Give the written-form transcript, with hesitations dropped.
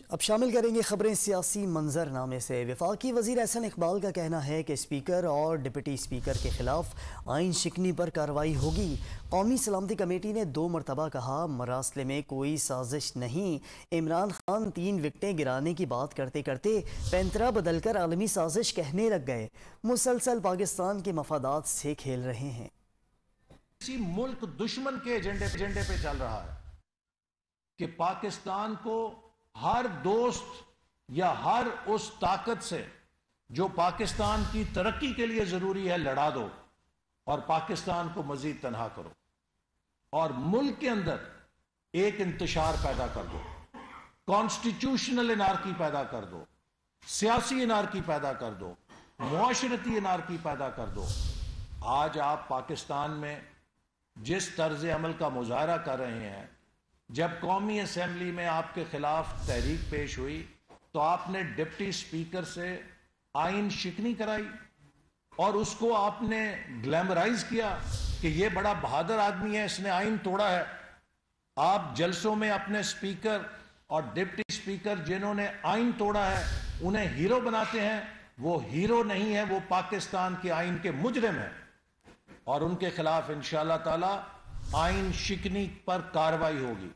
اب شامل کریں گے خبریں سیاسی منظر نامے سے۔ وفاقی وزیر احسن اقبال کا کہنا ہے کہ اسپیکر اور ڈپٹی اسپیکر کے خلاف آئین شکنی پر کارروائی ہوگی۔ قومی سلامتی کمیٹی نے 2 مرتبہ کہا مراسلے میں کوئی سازش نہیں۔ عمران خان 3 وکٹیں گرانے کی بات کرتے کرتے پینترا بدل کر عالمی سازش کہنے لگ گئے۔ مسلسل پاکستان کے مفادات سے کھیل رہے ہیں۔ کسی ملک دشمن کے ایجنڈے پہ چل رہا ہے کہ پاکستان کو ہر دوست یا ہر اس طاقت سے جو پاکستان کی ترقی کے لیے ضروری ہے لڑا دو اور پاکستان کو مزید تنہا کرو اور ملک کے اندر ایک انتشار پیدا کر دو، کانسٹیٹیوشنل انارکی پیدا کر دو، سیاسی انارکی پیدا کر دو، معاشرتی انارکی پیدا کر دو۔ آج آپ پاکستان میں جس طرز عمل کا مظاہرہ کر رہے ہیں، جب قومی اسمبلی میں آپ کے خلاف تحریک پیش ہوئی تو آپ نے ڈپٹی اسپیکر سے آئین شکنی کرائی اور اس کو آپ نے گلیمرائز کیا کہ یہ بڑا بہادر آدمی ہے، اس نے آئین توڑا ہے۔ آپ جلسوں میں اپنے اسپیکر اور ڈپٹی اسپیکر جنہوں نے آئین توڑا ہے انہیں ہیرو بناتے ہیں۔ وہ ہیرو نہیں ہے، وہ پاکستان کے آئین کے مجرم ہیں اور ان کے خلاف انشاءاللہ تعالی آئین شکنی پر کارروائی ہوگی۔